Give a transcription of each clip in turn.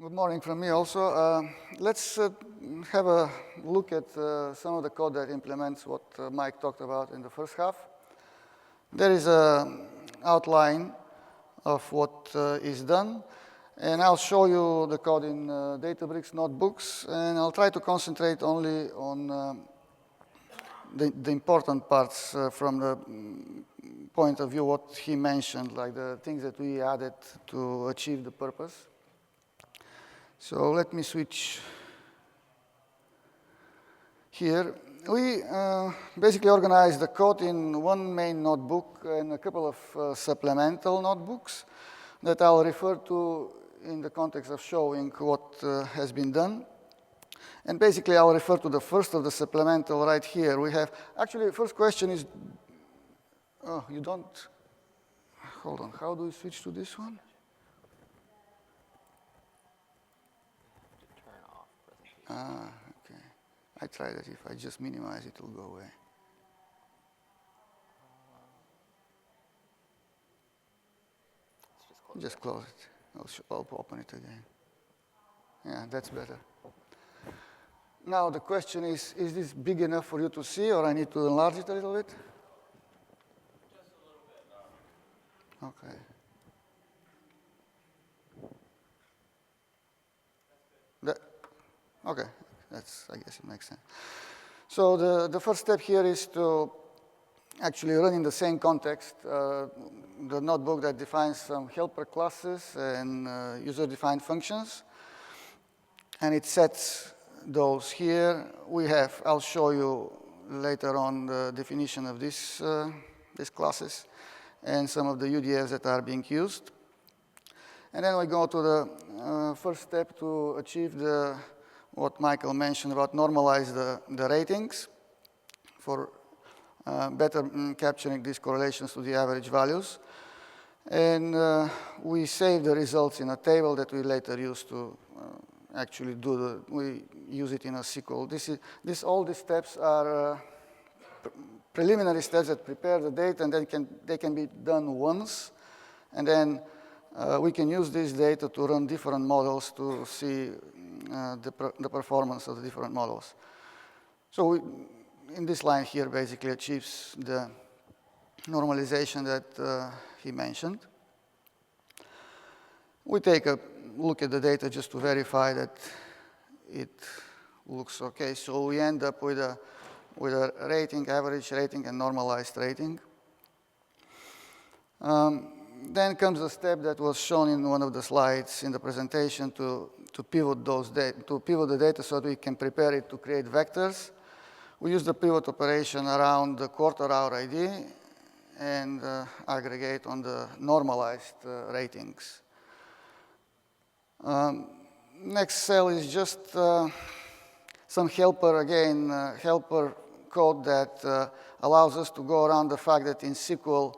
Good morning from me also. Let's have a look at some of the code that implements what Mike talked about in the first half. There is an outline of what is done, and I'll show you the code in Databricks notebooks, and I'll try to concentrate only on the important parts from the point of view what he mentioned, like the things that we added to achieve the purpose. So let me switch here. We basically organize the code in one main notebook and a couple of supplemental notebooks that I'll refer to in the context of showing what has been done. And basically, I'll refer to the first of the supplemental right here. We have, actually, the first question is, oh, you don't, hold on, how do we switch to this one? Ah, okay. I tried it. If I just minimize it, will go away. Just close it. I'll open it again. Yeah, that's better. Now the question is this big enough for you to see, or I need to enlarge it a little bit? Just a little bit. Okay. Okay, I guess it makes sense. So the first step here is to actually run in the same context the notebook that defines some helper classes and user-defined functions. And it sets those here. I'll show you later on the definition of these classes and some of the UDFs that are being used. And then we go to the first step to achieve what Michael mentioned about normalize the ratings for better capturing these correlations to the average values. And we save the results in a table that we later use to actually we use it in a SQL. All these steps are preliminary steps that prepare the data, and then they can be done once. And then we can use this data to run different models to see the performance of the different models. So in this line here basically achieves the normalization that he mentioned. We take a look at the data just to verify that it looks okay. So we end up with a rating, average rating, and normalized rating. Then comes the step that was shown in one of the slides in the presentation to pivot the data so that we can prepare it to create vectors. We use the pivot operation around the quarter-hour ID and aggregate on the normalized ratings. Next cell is just some helper code that allows us to go around the fact that in SQL,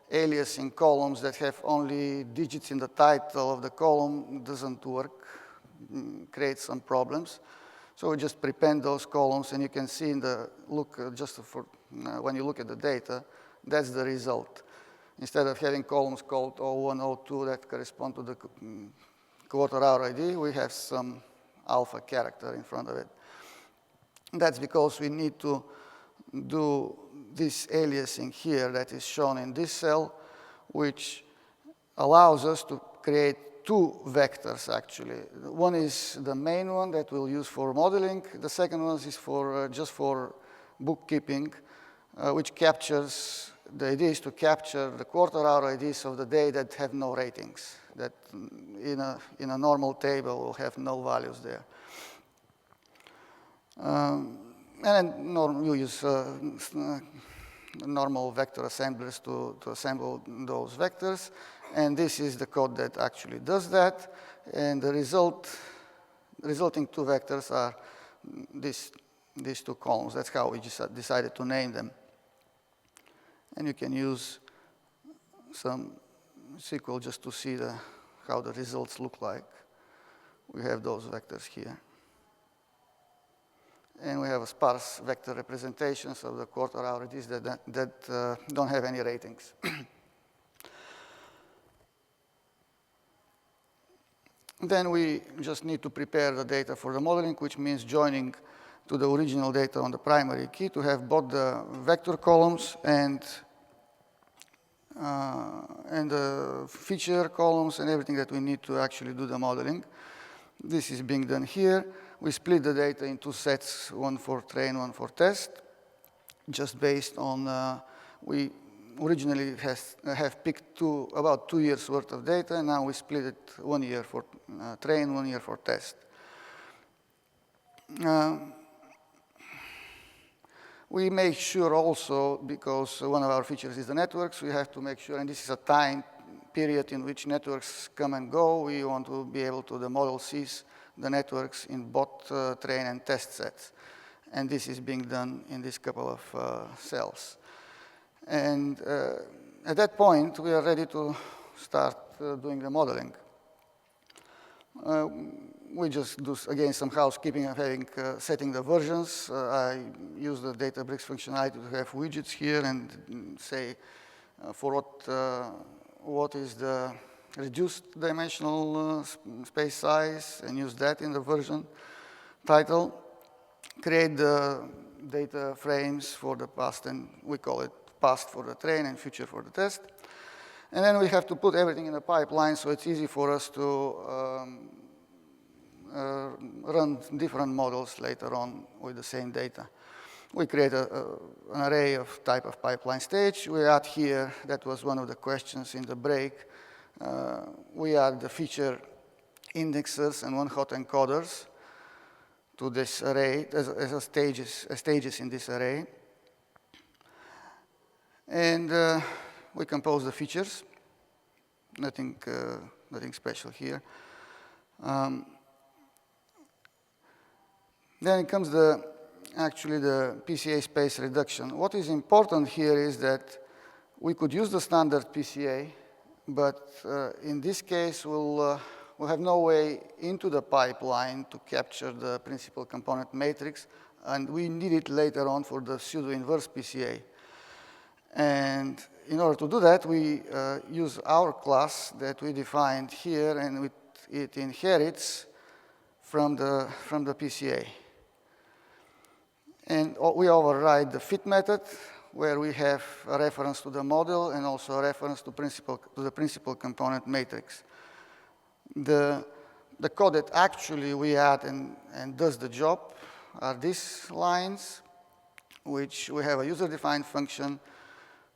aliasing columns that have only digits in the title of the column doesn't work, creates some problems. So we just prepend those columns, and you can see in the look, when you look at the data, that's the result. Instead of having columns called 01, 02 that correspond to the quarter-hour ID, we have some alpha character in front of it. That's because we need to do this aliasing here that is shown in this cell, which allows us to create two vectors, actually. One is the main one that we'll use for modeling. The second one is just for bookkeeping, which captures, the idea is to capture the quarter-hour IDs of the day that have no ratings, that in a normal table will have no values there. And then you use normal vector assemblers to assemble those vectors. And this is the code that actually does that. And the resulting two vectors are these two columns. That's how we just decided to name them. And you can use some SQL just to see how the results look like. We have those vectors here. And we have a sparse vector representations of the quarter-hour IDs that don't have any ratings. Then we just need to prepare the data for the modeling, which means joining to the original data on the primary key to have both the vector columns and the feature columns and everything that we need to actually do the modeling. This is being done here. We split the data into sets, one for train, one for test, just based on, we originally have picked about 2 years worth of data, and now we split it 1 year for train, 1 year for test. We make sure also, because one of our features is the networks, we have to make sure, and this is a time period in which networks come and go, we want to be able to, the model sees the networks in both train and test sets. And this is being done in this couple of cells. And at that point, we are ready to start doing the modeling. We just do, again, some housekeeping of setting the versions. I use the Databricks functionality to have widgets here and say for what is the reduced dimensional space size, and use that in the version title. Create the data frames for the past, and we call it past for the train and future for the test. And then we have to put everything in a pipeline so it's easy for us to run different models later on with the same data. We create an array of type of pipeline stage. We add here, that was one of the questions in the break, we add the feature indexers and one-hot encoders to this array as stages in this array. And we compose the features. Nothing special here. Then comes actually the PCA space reduction. What is important here is that we could use the standard PCA, but in this case, we'll have no way into the pipeline to capture the principal component matrix, and we need it later on for the pseudo-inverse PCA. And in order to do that, we use our class that we defined here, and it inherits from the PCA. And we override the fit method, where we have a reference to the model and also a reference to the principal component matrix. The code that actually we add and does the job are these lines, which we have a user-defined function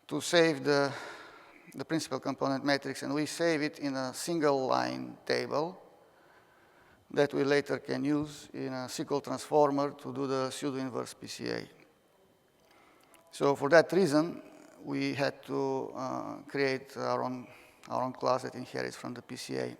to save the principal component matrix, and we save it in a single line table that we later can use in a SQL transformer to do the pseudo-inverse PCA. So for that reason, we had to create our own class that inherits from the PCA.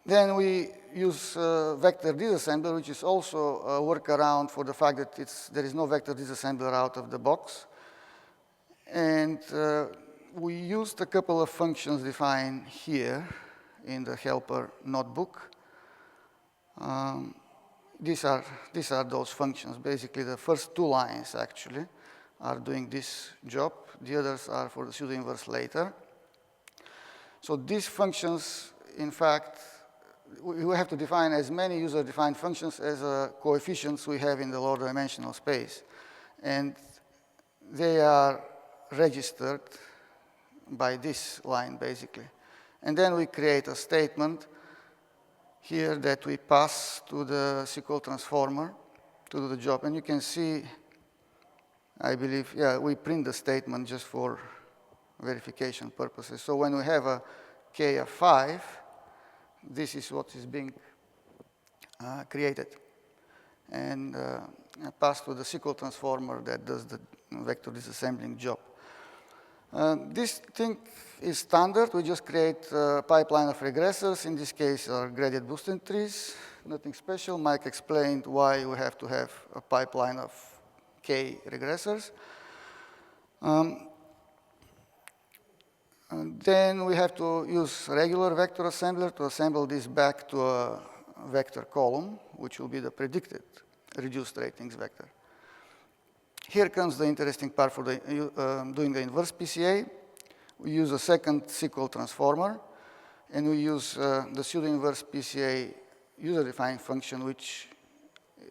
Then we use vector disassembler, which is also a workaround for the fact that there is no vector disassembler out of the box. And we used a couple of functions defined here in the helper notebook. These are those functions. Basically, the first 2 lines actually are doing this job. The others are for the pseudo-inverse later. So these functions, in fact, we have to define as many user-defined functions as coefficients we have in the lower dimensional space. And they are registered by this line, basically. And then we create a statement here that we pass to the SQL transformer to do the job. And you can see, I believe, yeah, we print the statement just for verification purposes. So when we have a K of 5, this is what is being created and passed to the SQL transformer that does the vector disassembling job. This thing is standard. We just create a pipeline of regressors. In this case, are gradient boosted trees. Nothing special. Mike explained why we have to have a pipeline of K regressors. And then we have to use regular vector assembler to assemble this back to a vector column, which will be the predicted reduced ratings vector. Here comes the interesting part for doing the inverse PCA. we use a second SQL transformer, and we use the pseudo-inverse PCA user-defined function, which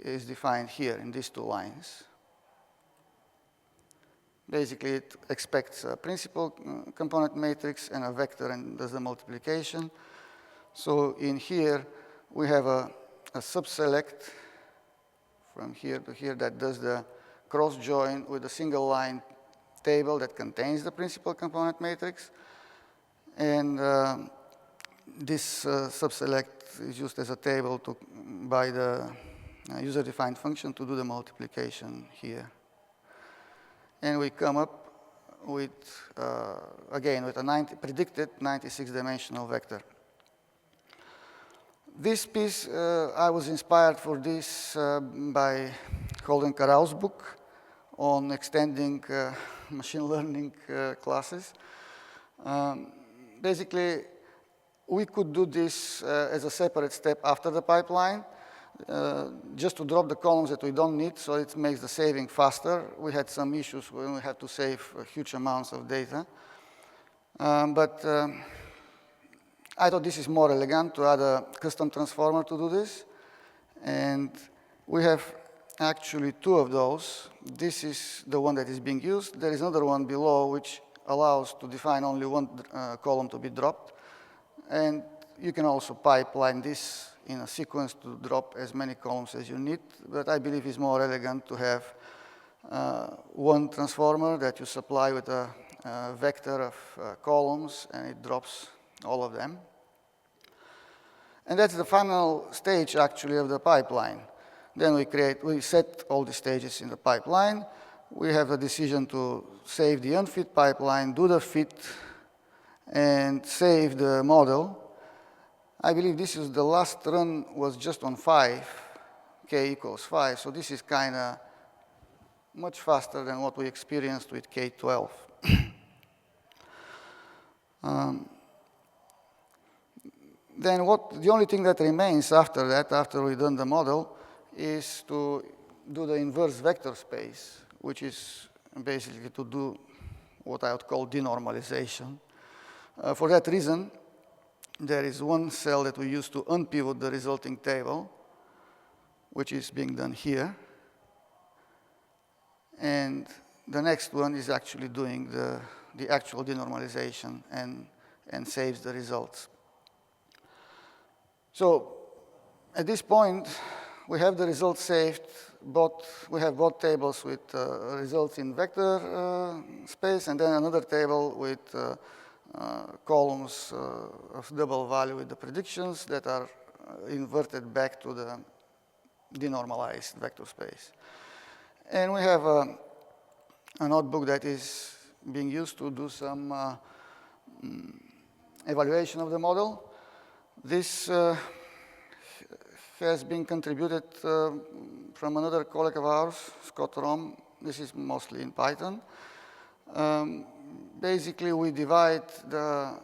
is defined here in these 2 lines. Basically, it expects a principal component matrix and a vector and does the multiplication. So in here, we have a subselect from here to here that does the cross join with a single line table that contains the principal component matrix. And this subselect is used as a table by the user-defined function to do the multiplication here. And we come up with, again, with a predicted 96-dimensional vector. This piece, I was inspired for this by Holden Karau's book on extending machine learning classes. Basically, we could do this as a separate step after the pipeline, just to drop the columns that we don't need, so it makes the saving faster. We had some issues when we had to save huge amounts of data. But I thought this is more elegant to add a custom transformer to do this. And we have actually 2 of those. This is the one that is being used. There is another one below which allows to define only 1 column to be dropped. And you can also pipeline this in a sequence to drop as many columns as you need. But I believe it's more elegant to have 1 transformer that you supply with a vector of columns, and it drops all of them. And that's the final stage, actually, of the pipeline. Then we set all the stages in the pipeline. We have a decision to save the unfit pipeline, do the fit, and save the model. I believe this is the last run was just on 5, k equals 5. So this is kind of much faster than what we experienced with K12. Then the only thing that remains after that, after we've done the model, is to do the inverse vector space, which is basically to do what I would call denormalization. For that reason, there is 1 cell that we use to unpivot the resulting table, which is being done here. And the next one is actually doing the actual denormalization and saves the results. So at this point, we have the results saved. We have both tables with results in vector space, and then another table with columns of double value with the predictions that are inverted back to the denormalized vector space. And we have a notebook that is being used to do some evaluation of the model. This has been contributed from another colleague of ours, Scott Rom. This is mostly in Python. Basically, we divide the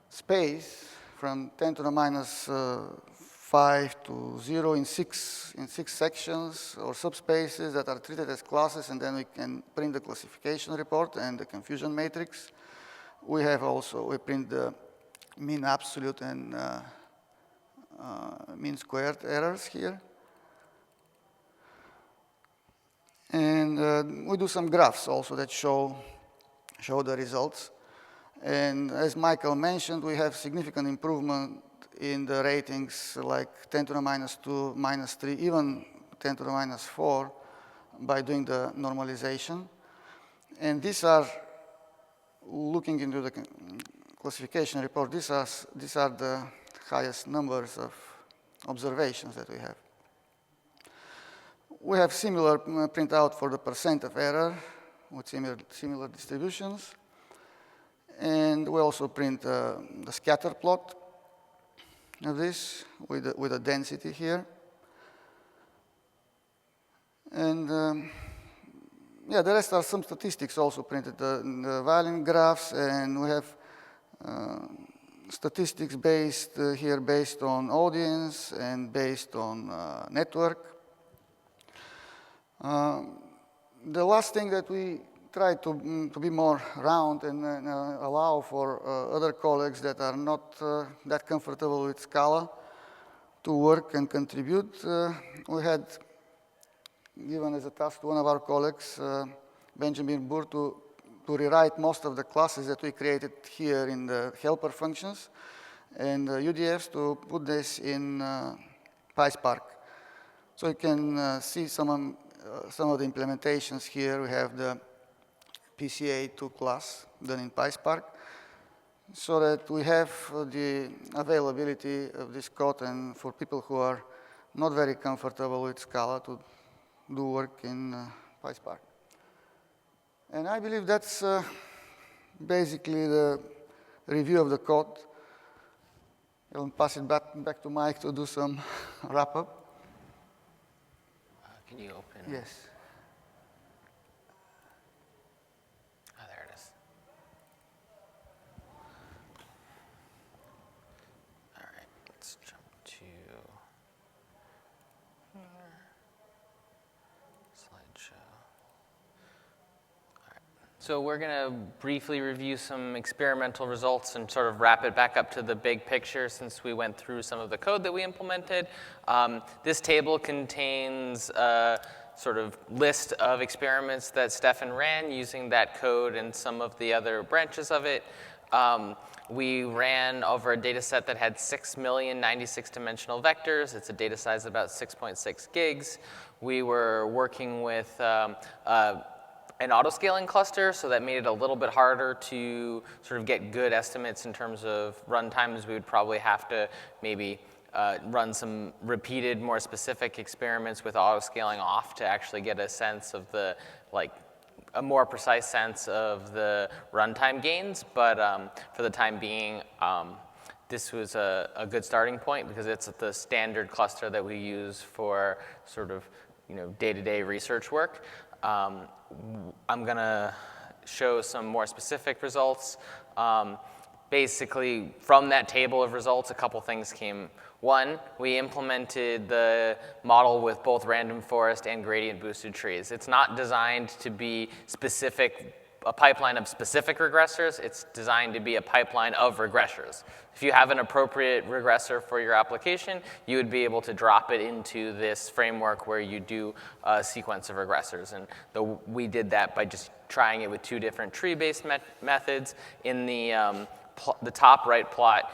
space from 10 to the minus 5 to 0 in six sections or subspaces that are treated as classes, and then we can print the classification report and the confusion matrix. We print the mean absolute and mean squared errors here. And we do some graphs also that show the results. And as Michael mentioned, we have significant improvement in the ratings, like 10 to the minus 2, minus 3, even 10 to the minus 4 by doing the normalization. And these are, looking into the classification report, these are the highest numbers of observations that we have. We have similar printout for the percent of error with similar distributions. And we also print the scatter plot of this with a density here. And yeah, the rest are some statistics also printed, the volume graphs, and we have statistics based here based on audience and based on network. The last thing that we try to be more round and allow for other colleagues that are not that comfortable with Scala to work and contribute. We had given as a task to one of our colleagues, Benjamin Burr, to rewrite most of the classes that we created here in the helper functions, and UDFs to put this in PySpark. So you can see some of the implementations here. We have the PCA2 class done in PySpark, so that we have the availability of this code and for people who are not very comfortable with Scala to do work in PySpark. And I believe that's basically the review of the code. I'll pass it back to Mike to do some wrap-up. Can you open? Yes. Oh, there it is. All right, let's jump to slideshow. All right. So we're going to briefly review some experimental results and sort of wrap it back up to the big picture since we went through some of the code that we implemented. This table contains a sort of list of experiments that Stefan ran using that code and some of the other branches of it. We ran over a data set that had 6 million 96-dimensional vectors. It's a data size of about 6.6 gigs. We were working with an auto-scaling cluster, so that made it a little bit harder to sort of get good estimates in terms of run times. We would probably have to maybe run some repeated, more specific experiments with auto-scaling off to actually get a sense of the, like, a more precise sense of the runtime gains. But for the time being, this was a good starting point because it's the standard cluster that we use for sort of, day-to-day research work. I'm going to show some more specific results. Basically, from that table of results, a couple things came. One, we implemented the model with both random forest and gradient boosted trees. It's not designed to be a pipeline of specific regressors. It's designed to be a pipeline of regressors. If you have an appropriate regressor for your application, you would be able to drop it into this framework where you do a sequence of regressors. And we did that by just trying it with 2 different tree-based methods. In the top right plot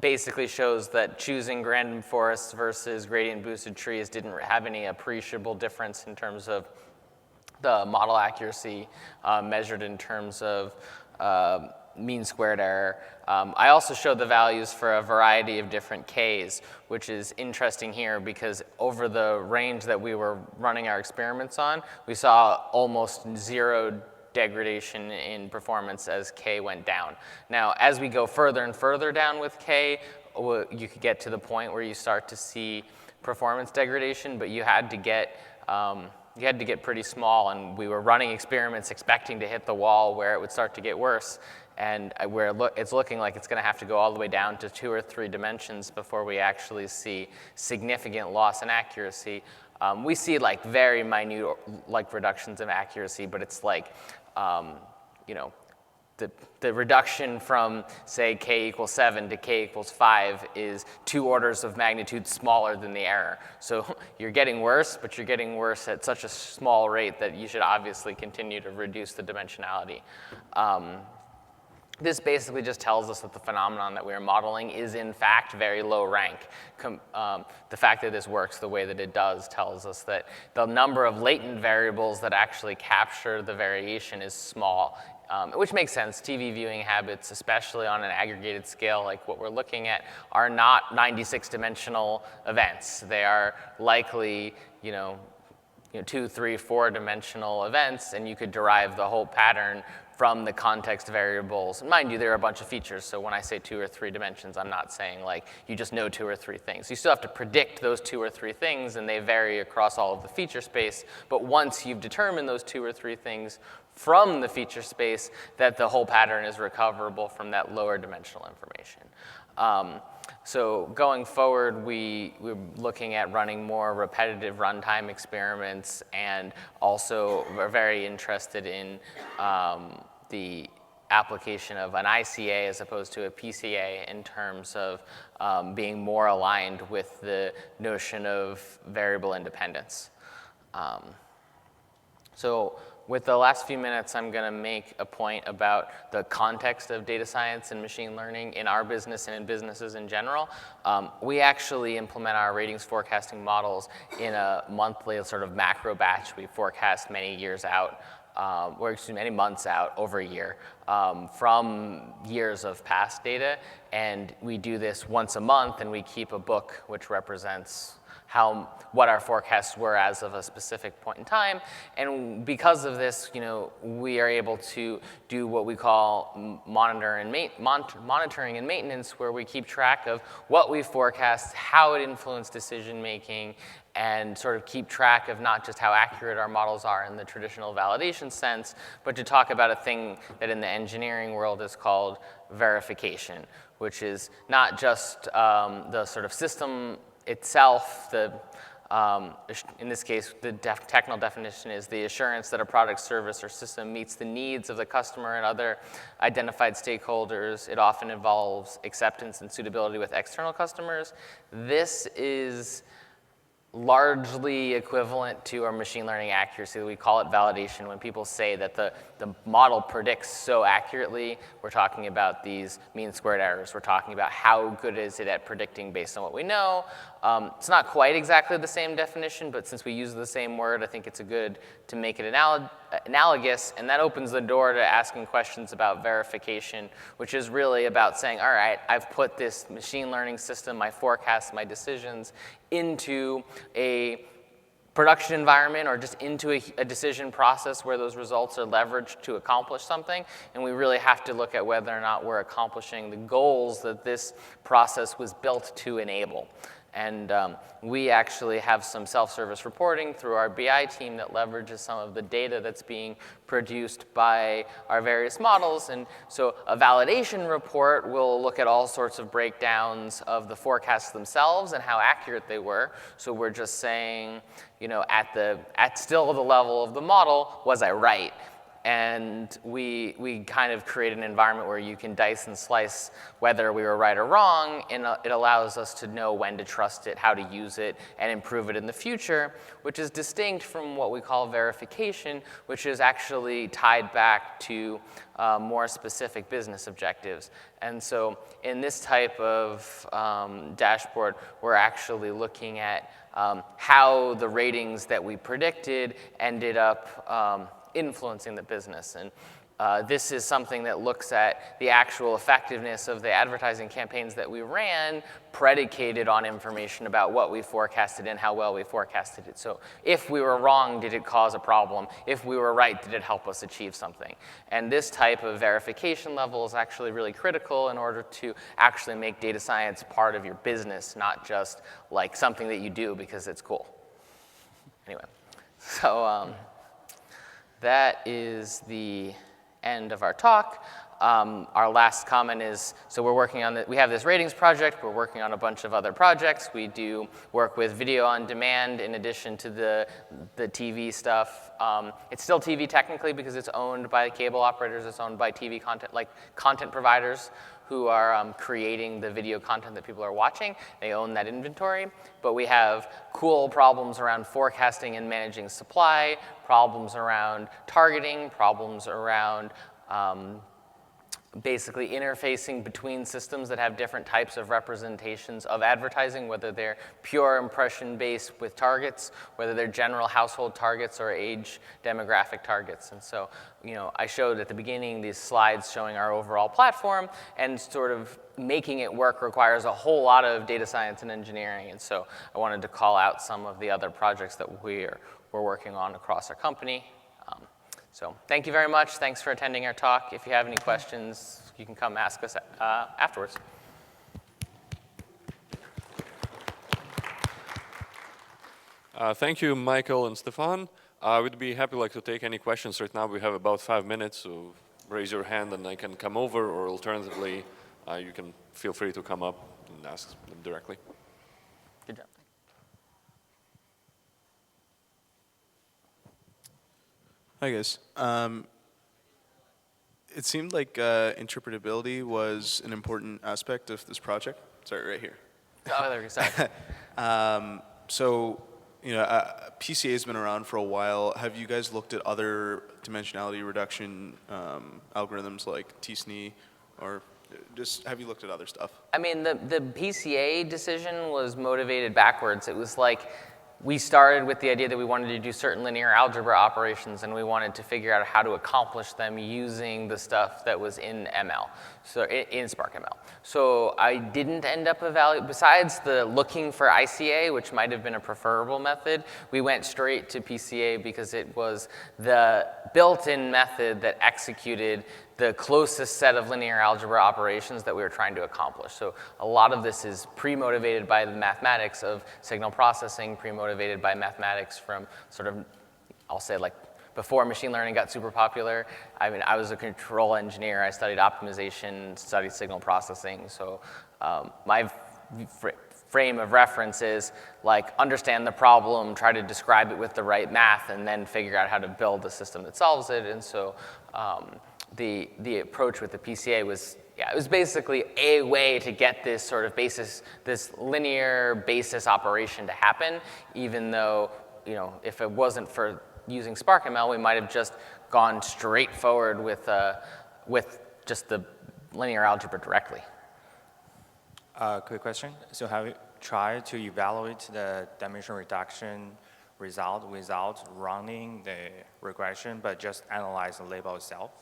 basically shows that choosing random forests versus gradient boosted trees didn't have any appreciable difference in terms of the model accuracy measured in terms of mean squared error. I also showed the values for a variety of different Ks, which is interesting here because over the range that we were running our experiments on, we saw almost 0 degradation in performance as K went down. Now, as we go further and further down with K, you could get to the point where you start to see performance degradation, but you had to get pretty small, and we were running experiments expecting to hit the wall where it would start to get worse, and where it's looking like it's going to have to go all the way down to 2 or 3 dimensions before we actually see significant loss in accuracy. We see like very minute like reductions of accuracy, but it's like, the reduction from, say, K equals 7 to K equals 5 is 2 orders of magnitude smaller than the error. So you're getting worse, but you're getting worse at such a small rate that you should obviously continue to reduce the dimensionality. This basically just tells us that the phenomenon that we are modeling is in fact very low rank. The fact that this works the way that it does tells us that the number of latent variables that actually capture the variation is small, which makes sense. TV viewing habits, especially on an aggregated scale like what we're looking at, are not 96-dimensional events. They are likely, 2, 3, 4-dimensional events, and you could derive the whole pattern from the context variables. Mind you, there are a bunch of features, so when I say 2 or 3 dimensions, I'm not saying like you just know 2 or 3 things. You still have to predict those 2 or 3 things, and they vary across all of the feature space, but once you've determined those 2 or 3 things from the feature space that the whole pattern is recoverable from that lower dimensional information. So going forward, we're looking at running more repetitive runtime experiments, and also we're very interested in the application of an ICA as opposed to a PCA in terms of being more aligned with the notion of variable independence. So with the last few minutes, I'm going to make a point about the context of data science and machine learning in our business and in businesses in general. We actually implement our ratings forecasting models in a monthly sort of macro batch. We forecast many years out, or excuse me, many months out over a year from years of past data. And we do this once a month, and we keep a book which represents what our forecasts were as of a specific point in time. And because of this, we are able to do what we call monitoring and maintenance, where we keep track of what we forecast, how it influenced decision making, and sort of keep track of not just how accurate our models are in the traditional validation sense, but to talk about a thing that in the engineering world is called verification, which is not just the sort of system itself. In this case, the technical definition is the assurance that a product, service, or system meets the needs of the customer and other identified stakeholders. It often involves acceptance and suitability with external customers. This is largely equivalent to our machine learning accuracy. We call it validation. When people say that the model predicts so accurately, we're talking about these mean squared errors. We're talking about how good is it at predicting based on what we know. It's not quite exactly the same definition, but since we use the same word, I think it's good to make it analogous, and that opens the door to asking questions about verification, which is really about saying, all right, I've put this machine learning system, my forecasts, my decisions, into a production environment or just into a decision process where those results are leveraged to accomplish something. And we really have to look at whether or not we're accomplishing the goals that this process was built to enable. And we actually have some self-service reporting through our BI team that leverages some of the data that's being produced by our various models. And so a validation report will look at all sorts of breakdowns of the forecasts themselves and how accurate they were. So we're just saying, at still the level of the model, was I right? And we kind of create an environment where you can dice and slice whether we were right or wrong, and it allows us to know when to trust it, how to use it, and improve it in the future, which is distinct from what we call verification, which is actually tied back to more specific business objectives. And so in this type of dashboard, we're actually looking at how the ratings that we predicted ended up influencing the business. And this is something that looks at the actual effectiveness of the advertising campaigns that we ran, predicated on information about what we forecasted and how well we forecasted it. So if we were wrong, did it cause a problem? If we were right, did it help us achieve something? And this type of verification level is actually really critical in order to actually make data science part of your business, not just like something that you do because it's cool. Anyway, so that is the end of our talk. Our last comment is, so we're working on we have this ratings project. We're working on a bunch of other projects. We do work with video on demand in addition to the TV stuff. It's still TV technically because it's owned by cable operators. It's owned by TV content, like content providers who are creating the video content that people are watching. They own that inventory. But we have cool problems around forecasting and managing supply, problems around targeting, problems around basically interfacing between systems that have different types of representations of advertising, whether they're pure impression-based with targets, whether they're general household targets or age demographic targets. And so, I showed at the beginning these slides showing our overall platform, and sort of making it work requires a whole lot of data science and engineering. And so I wanted to call out some of the other projects that we're working on across our company. So thank you very much. Thanks for attending our talk. If you have any questions, you can come ask us afterwards. Thank you, Michael and Stefan. I would be happy to take any questions right now. We have about 5 minutes, so raise your hand and I can come over, or alternatively, you can feel free to come up and ask them directly. Good job. Hi, guys. It seemed like interpretability was an important aspect of this project. Sorry, right here. Oh, there we go. Sorry. So, PCA has been around for a while. Have you guys looked at other dimensionality reduction algorithms like TSNE, or just have you looked at other stuff? I mean, the PCA decision was motivated backwards. It was like we started with the idea that we wanted to do certain linear algebra operations, and we wanted to figure out how to accomplish them using the stuff that was in ML, so in Spark ML. So I didn't end up evaluating, besides the looking for ICA, which might have been a preferable method, we went straight to PCA because it was the built-in method that executed the closest set of linear algebra operations that we were trying to accomplish. So a lot of this is pre-motivated by the mathematics of signal processing, pre-motivated by mathematics from sort of, I'll say like before machine learning got super popular. I mean, I was a control engineer. I studied optimization, studied signal processing. So my frame of reference is like understand the problem, try to describe it with the right math, and then figure out how to build a system that solves it. And so the approach with the PCA was, it was basically a way to get this sort of basis, this linear basis operation to happen, even though, if it wasn't for using Spark ML, we might have just gone straight forward with just the linear algebra directly. Quick question. So have you tried to evaluate the dimension reduction result without running the regression, but just analyze the label itself?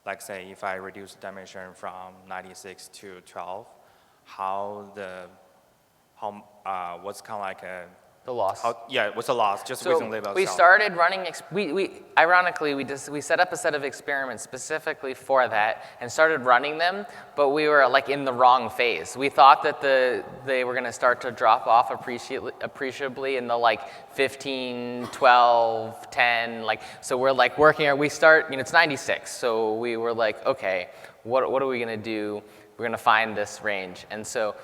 Like say, if I reduce the dimension from 96 to 12, what's kind of like The loss. What's the loss just So using the label we itself? started running, ironically, we set up a set of experiments specifically for that and started running them, but we were like in the wrong phase. We thought that they were gonna start to drop off appreciably in the like 15, 12, 10, so we're like working, it's 96, so we were like, okay, what are we gonna do? We're gonna find this range. And so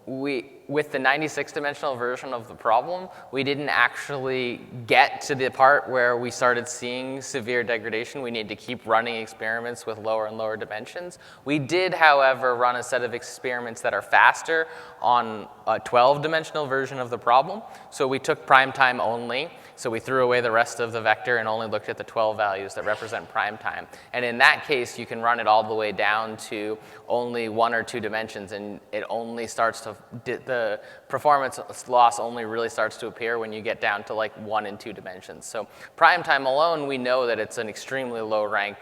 with the 96-dimensional version of the problem, we didn't actually get to the part where we started seeing severe degradation. We need to keep running experiments with lower and lower dimensions. We did, however, run a set of experiments that are faster on a 12-dimensional version of the problem. So we took prime time only. So we threw away the rest of the vector and only looked at the 12 values that represent prime time. And in that case, you can run it all the way down to only 1 or 2 dimensions, and it only starts to, the performance loss only really starts to appear when you get down to like 1 and 2 dimensions. So prime time alone, we know that it's an extremely low rank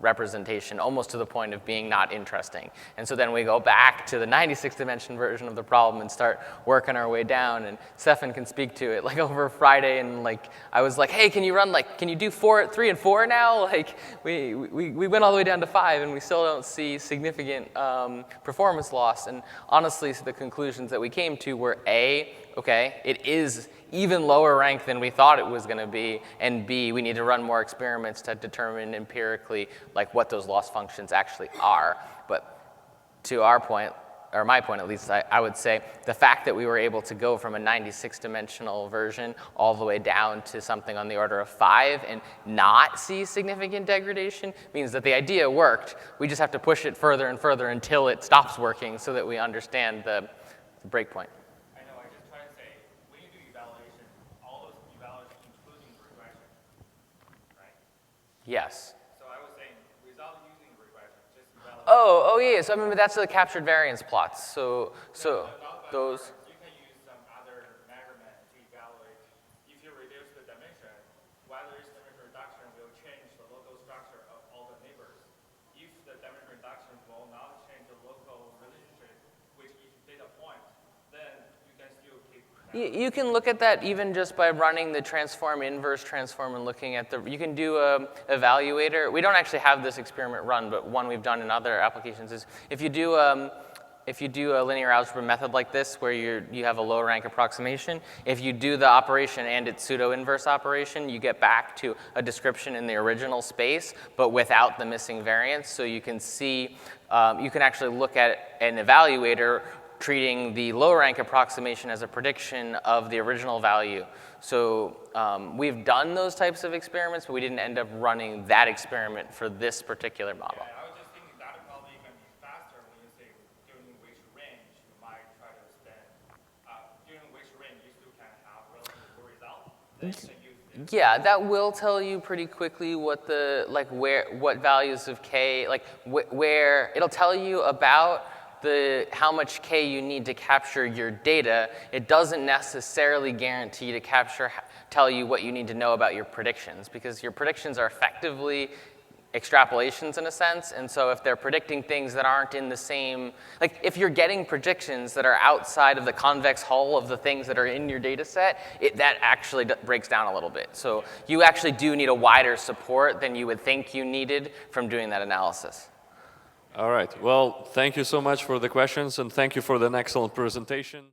representation, almost to the point of being not interesting. And so then we go back to the 96-dimension version of the problem and start working our way down, and Stefan can speak to it. Like over Friday, and I was like, hey, can you do 3 and 4 now? We went all the way down to 5, and we still don't see significant performance loss. And honestly, the conclusions that we came to were okay, it is even lower rank than we thought it was going to be, and B, we need to run more experiments to determine empirically what those loss functions actually are. But to our point, or my point at least, I would say the fact that we were able to go from a 96-dimensional version all the way down to something on the order of 5 and not see significant degradation means that the idea worked. We just have to push it further and further until it stops working so that we understand the breakpoint. Yes. So I was saying, without using regression, just evaluate. Oh yeah. So I mean, that's the captured variance plots. So those. You can use some other measurement to evaluate if you reduce the dimension, whether this dimension reduction will change the local structure of all the neighbors. If the dimension reduction will not change the local relationship with each data point, then you can still keep. You can look at that even just by running the transform, inverse transform, and looking at you can do a evaluator. We don't actually have this experiment run, but one we've done in other applications is if you do if you do a linear algebra method like this, where you have a low rank approximation, if you do the operation and its pseudo-inverse operation, you get back to a description in the original space, but without the missing variance. So you can see, you can actually look at an evaluator treating the low rank approximation as a prediction of the original value. So we've done those types of experiments, but we didn't end up running that experiment for this particular model. Yeah, I was just thinking that probably can be faster when you say during which range you might try to spend. During which range you still can have relatively good results. Then you can use this. Yeah, that will tell you pretty quickly what the what values of k, like where it'll tell you about how much k you need to capture your data. It doesn't necessarily guarantee to tell you what you need to know about your predictions, because your predictions are effectively extrapolations in a sense, and so if they're predicting things that aren't in the same, like if you're getting predictions that are outside of the convex hull of the things that are in your data set, that actually breaks down a little bit. So you actually do need a wider support than you would think you needed from doing that analysis. All right. Well, thank you so much for the questions, and thank you for an excellent presentation.